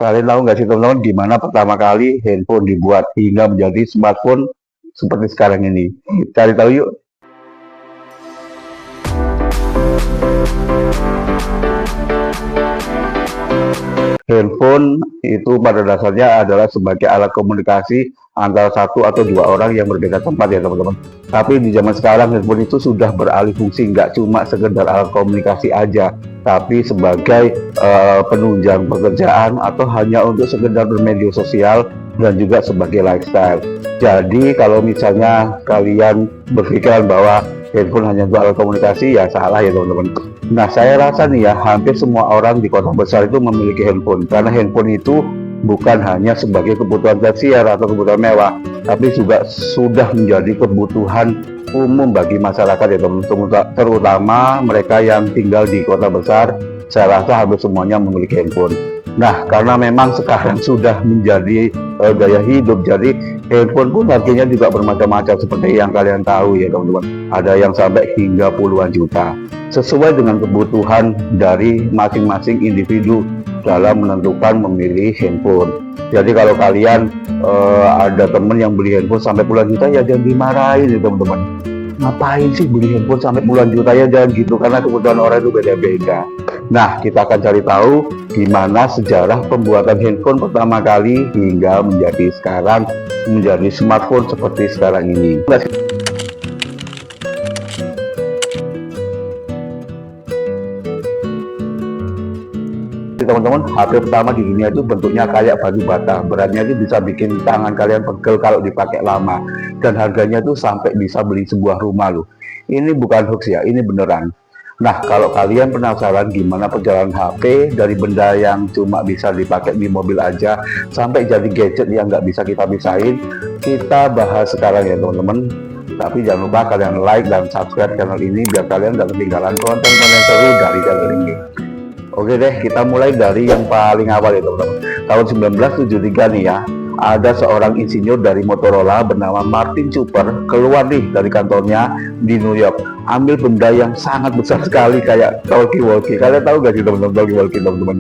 Kalian tahu nggak sih teman-teman gimana pertama kali handphone dibuat hingga menjadi smartphone seperti sekarang ini? Cari tahu yuk. Handphone itu pada dasarnya adalah sebagai alat komunikasi antara satu atau dua orang yang berbeda tempat ya teman-teman. Tapi di zaman sekarang handphone itu sudah beralih fungsi, nggak cuma sekedar alat komunikasi aja, tapi sebagai penunjang pekerjaan atau hanya untuk sekedar bermedia sosial dan juga sebagai lifestyle. Jadi kalau misalnya kalian berpikiran bahwa handphone hanya untuk alat komunikasi, ya salah ya teman-teman. Nah, saya rasa nih ya, hampir semua orang di kota besar itu memiliki handphone. Karena handphone itu bukan hanya sebagai kebutuhan tersier atau kebutuhan mewah, tapi juga sudah menjadi kebutuhan umum bagi masyarakat ya teman-teman. Terutama mereka yang tinggal di kota besar, saya rasa hampir semuanya memiliki handphone. Nah, karena memang sekarang sudah menjadi gaya hidup, jadi handphone pun harganya juga bermacam-macam seperti yang kalian tahu ya teman-teman. Ada yang sampai hingga puluhan juta, sesuai dengan kebutuhan dari masing-masing individu dalam menentukan memilih handphone. Jadi kalau kalian ada temen yang beli handphone sampai puluhan juta, ya jangan dimarahin ya teman-teman. Ngapain sih beli handphone sampai puluhan juta, ya jangan gitu, karena kebutuhan orang itu beda-beda. Nah, kita akan cari tahu gimana sejarah pembuatan handphone pertama kali hingga menjadi sekarang, menjadi smartphone seperti sekarang ini. Teman-teman, HP pertama di dunia itu bentuknya kayak batu bata, beratnya itu bisa bikin tangan kalian pegel kalau dipakai lama, dan harganya tuh sampai bisa beli sebuah rumah loh. Ini bukan hoax ya, ini beneran. Nah, kalau kalian penasaran gimana perjalanan HP dari benda yang cuma bisa dipakai di mobil aja sampai jadi gadget yang nggak bisa kita pisahin, kita bahas sekarang ya teman-teman. Tapi jangan lupa kalian like dan subscribe channel ini biar kalian nggak ketinggalan konten-konten seru dari channel ini. Oke deh, kita mulai dari yang paling awal ya teman-teman. Tahun 1973 nih ya, ada seorang insinyur dari Motorola bernama Martin Cooper keluar nih dari kantornya di New York, ambil benda yang sangat besar sekali kayak talkie-walkie. Kalian tahu gak sih teman-teman talkie-walkie teman-teman?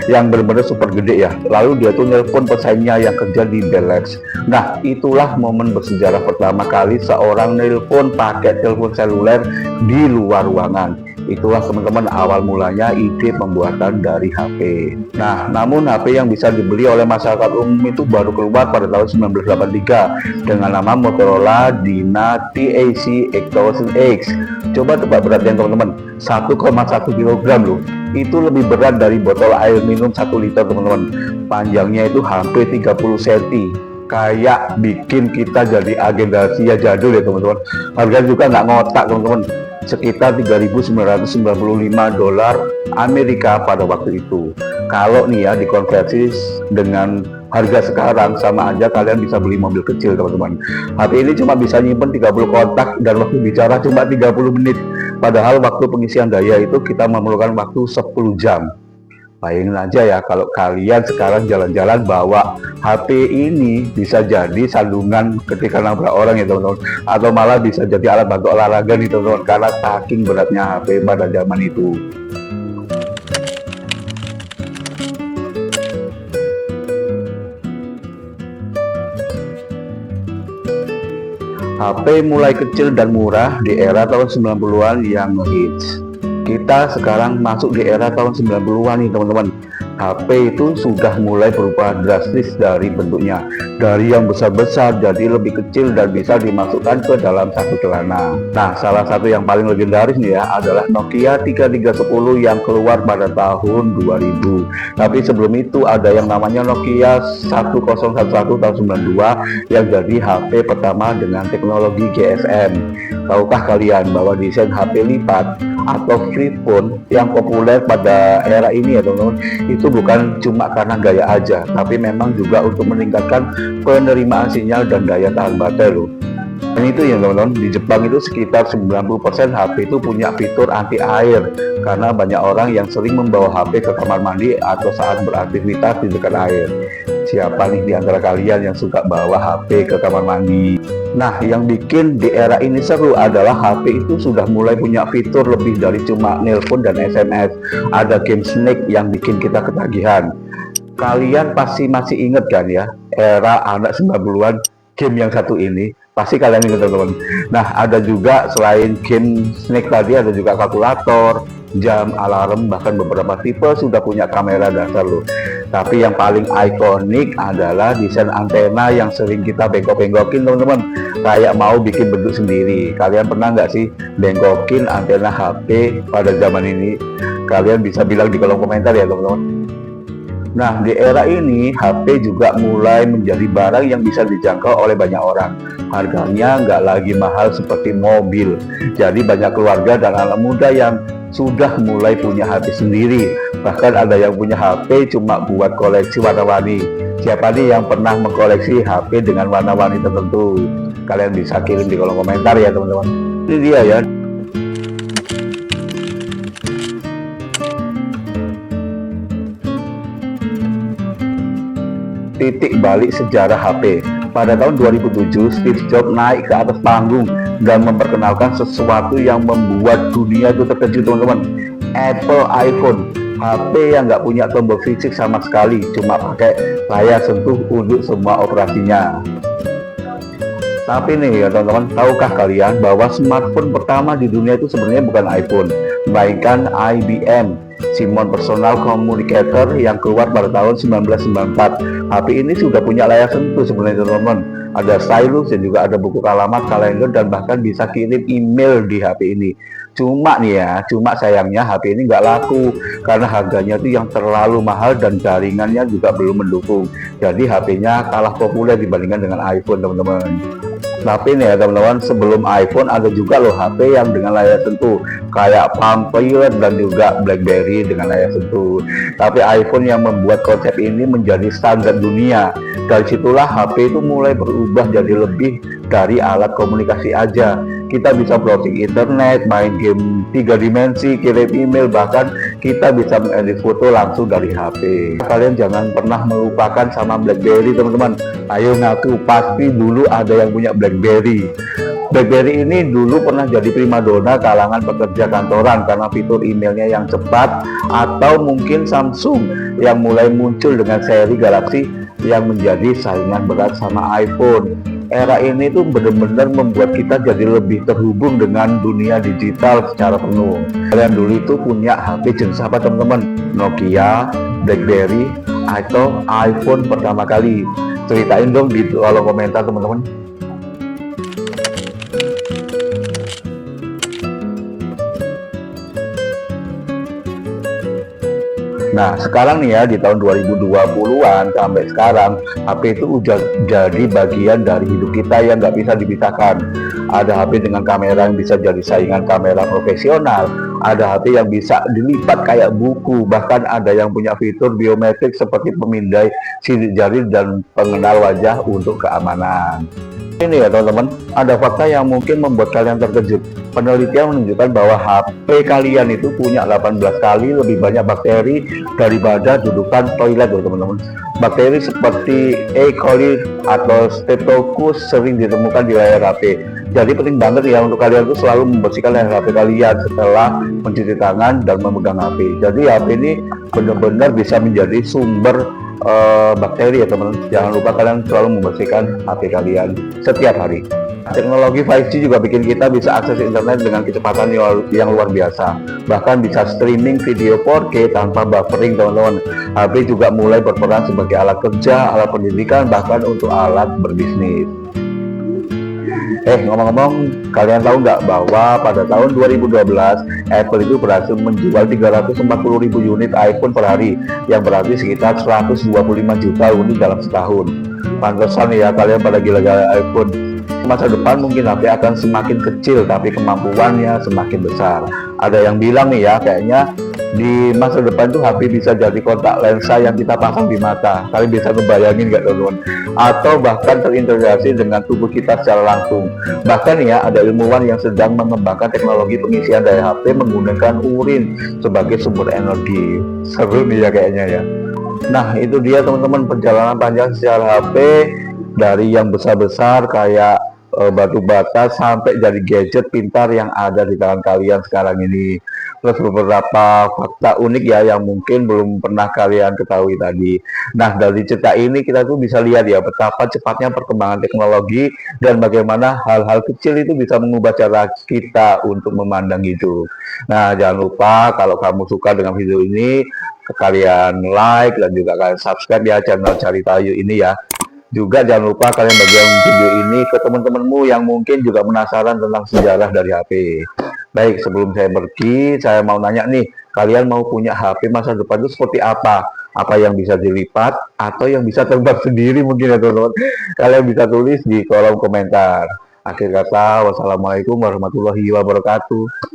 Yang benar-benar super gede ya. Lalu dia tuh nelpon pesaingnya yang kerja di Bell Labs. Nah, itulah momen bersejarah pertama kali seorang nelpon pakai telepon seluler di luar ruangan. Itulah teman-teman awal mulanya ide pembuatan dari HP. Nah, namun HP yang bisa dibeli oleh masyarakat umum itu baru keluar pada tahun 1983 dengan nama Motorola Dyna TAC 8000X. Coba tebak beratnya teman-teman, 1,1 kg loh. Itu lebih berat dari botol air minum 1 liter teman-teman. Panjangnya itu hampir 30 cm. Kayak bikin kita jadi agen rahasia jadul ya teman-teman. Harganya juga nggak ngotak teman-teman, sekitar 3.995 dolar Amerika pada waktu itu. Kalau nih ya dikonversi dengan harga sekarang, sama aja kalian bisa beli mobil kecil teman-teman. HP ini cuma bisa nyimpen 30 kontak dan waktu bicara cuma 30 menit. Padahal waktu pengisian daya itu kita memerlukan waktu 10 jam. Bayangin aja ya kalau kalian sekarang jalan-jalan bawa HP ini, bisa jadi sandungan ketika nabrak orang ya teman-teman, atau malah bisa jadi alat bantu olahraga nih teman-teman, karena saking beratnya HP pada zaman itu. HP mulai kecil dan murah di era tahun 90-an yang ngehits. Kita sekarang masuk di era tahun 90-an nih teman-teman. HP itu sudah mulai berubah drastis dari bentuknya, dari yang besar-besar jadi lebih kecil dan bisa dimasukkan ke dalam satu celana. Nah, salah satu yang paling legendaris nih ya adalah Nokia 3310 yang keluar pada tahun 2000. Tapi sebelum itu ada yang namanya Nokia 1011 tahun 92 yang jadi HP pertama dengan teknologi GSM. Tahukah kalian bahwa desain HP lipat atau flip phone yang populer pada era ini ya teman-teman, itu bukan cuma karena gaya aja, tapi memang juga untuk meningkatkan penerimaan sinyal dan daya tahan baterai loh. Dan itu ya teman-teman, di Jepang itu sekitar 90% HP itu punya fitur anti air, karena banyak orang yang sering membawa HP ke kamar mandi atau saat beraktivitas di dekat air. Siapa nih di antara kalian yang suka bawa HP ke kamar mandi? Nah, yang bikin di era ini seru adalah HP itu sudah mulai punya fitur lebih dari cuma nelpon dan SMS. Ada game Snake yang bikin kita ketagihan. Kalian pasti masih inget kan ya, era anak 90-an, game yang satu ini, pasti kalian ingat teman-teman. Nah, ada juga selain game Snake tadi, ada juga kalkulator, jam, alarm, bahkan beberapa tipe sudah punya kamera dasar loh. Tapi yang paling ikonik adalah desain antena yang sering kita bengkok-bengkokin teman-teman, kayak mau bikin bentuk sendiri. Kalian pernah nggak sih bengkokin antena HP pada zaman ini? Kalian bisa bilang di kolom komentar ya teman-teman. Nah, di era ini, HP juga mulai menjadi barang yang bisa dijangkau oleh banyak orang. Harganya nggak lagi mahal seperti mobil. Jadi banyak keluarga dan anak muda yang sudah mulai punya HP sendiri. Bahkan ada yang punya HP cuma buat koleksi warna-warni. Siapa nih yang pernah mengkoleksi HP dengan warna-warni tertentu? Kalian bisa kirim di kolom komentar ya teman-teman. Ini dia ya. Titik balik sejarah HP. Pada tahun 2007, Steve Jobs naik ke atas panggung dan memperkenalkan sesuatu yang membuat dunia itu terkejut teman-teman. Apple iPhone, HP yang nggak punya tombol fisik sama sekali, cuma pakai layar sentuh untuk semua operasinya. Tapi nih ya teman-teman, tahukah kalian bahwa smartphone pertama di dunia itu sebenarnya bukan iPhone, melainkan IBM Simon Personal Communicator yang keluar pada tahun 1994. HP ini sudah punya layar sentuh sebenarnya teman-teman. Ada stylus dan juga ada buku alamat, kalender, dan bahkan bisa kirim email di HP ini. Cuma nih ya, cuma sayangnya HP ini nggak laku karena harganya itu yang terlalu mahal dan jaringannya juga belum mendukung. Jadi HP-nya kalah populer dibandingkan dengan iPhone teman-teman. Tapi nih ya teman-teman, sebelum iPhone ada juga loh HP yang dengan layar sentuh, kayak Palm Pilot dan juga BlackBerry dengan layar sentuh. Tapi iPhone yang membuat konsep ini menjadi standar dunia. Dari situlah HP itu mulai berubah jadi lebih dari alat komunikasi aja. Kita bisa browsing internet, main game 3 dimensi, kirim email, bahkan kita bisa mengedit foto langsung dari HP. Kalian jangan pernah melupakan sama BlackBerry teman-teman. Ayo ngaku, pasti dulu ada yang punya BlackBerry. BlackBerry ini dulu pernah jadi primadona kalangan pekerja kantoran karena fitur emailnya yang cepat, atau mungkin Samsung yang mulai muncul dengan seri Galaxy yang menjadi saingan berat sama iPhone. Era ini tuh benar-benar membuat kita jadi lebih terhubung dengan dunia digital secara penuh. Kalian dulu itu punya HP jenis apa teman-teman? Nokia, BlackBerry, atau iPhone pertama kali? Ceritain dong di kolom komentar teman-teman. Nah, sekarang nih ya, di tahun 2020-an sampai sekarang, HP itu udah jadi bagian dari hidup kita yang nggak bisa dipisahkan. Ada HP dengan kamera yang bisa jadi saingan kamera profesional, ada HP yang bisa dilipat kayak buku, bahkan ada yang punya fitur biometrik seperti pemindai sidik jari dan pengenal wajah untuk keamanan. Ini ya teman-teman, ada fakta yang mungkin membuat kalian terkejut. Penelitian menunjukkan bahwa HP kalian itu punya 18 kali lebih banyak bakteri daripada dudukan toilet loh teman-teman. Bakteri seperti E. coli atau Streptococcus sering ditemukan di layar HP. Jadi penting banget ya untuk kalian tuh selalu membersihkan layar HP kalian setelah mencuci tangan dan memegang HP. Jadi HP ini benar-benar bisa menjadi sumber bakteri ya teman-teman. Jangan lupa kalian selalu membersihkan HP kalian setiap hari. Teknologi 5G juga bikin kita bisa akses internet dengan kecepatan yang luar biasa. Bahkan bisa streaming video 4K tanpa buffering teman-teman. HP juga mulai berperan sebagai alat kerja, alat pendidikan, bahkan untuk alat berbisnis. Ngomong-ngomong, kalian tahu nggak bahwa pada tahun 2012 Apple itu berhasil menjual 340.000 unit iPhone per hari, yang berarti sekitar 125 juta unit dalam setahun. Pantesan ya kalian pada gila-gila iPhone. Masa depan mungkin HP akan semakin kecil tapi kemampuannya semakin besar. Ada yang bilang nih ya, kayaknya di masa depan tuh HP bisa jadi kontak lensa yang kita pasang di mata. Kalian bisa ngebayangin nggak teman-teman? Atau bahkan terintegrasi dengan tubuh kita secara langsung. Bahkan ya, ada ilmuwan yang sedang mengembangkan teknologi pengisian daya HP menggunakan urin sebagai sumber energi. Seru nih ya kayaknya ya. Nah itu dia teman-teman, perjalanan panjang secara HP dari yang besar-besar kayak batu bata sampai jadi gadget pintar yang ada di tangan kalian sekarang ini. Terus beberapa fakta unik ya yang mungkin belum pernah kalian ketahui tadi. Nah, dari cerita ini kita tuh bisa lihat ya betapa cepatnya perkembangan teknologi dan bagaimana hal-hal kecil itu bisa mengubah cara kita untuk memandang hidup. Nah, jangan lupa kalau kamu suka dengan video ini, kalian like dan juga kalian subscribe ya channel Carita Ayu ini ya. Juga jangan lupa kalian bagikan video ini ke teman-temanmu yang mungkin juga penasaran tentang sejarah dari HP. Baik, sebelum saya pergi, saya mau nanya nih, kalian mau punya HP masa depan itu seperti apa? Apa yang bisa dilipat atau yang bisa terbang sendiri mungkin ya teman-teman? Kalian bisa tulis di kolom komentar. Akhir kata, wassalamualaikum warahmatullahi wabarakatuh.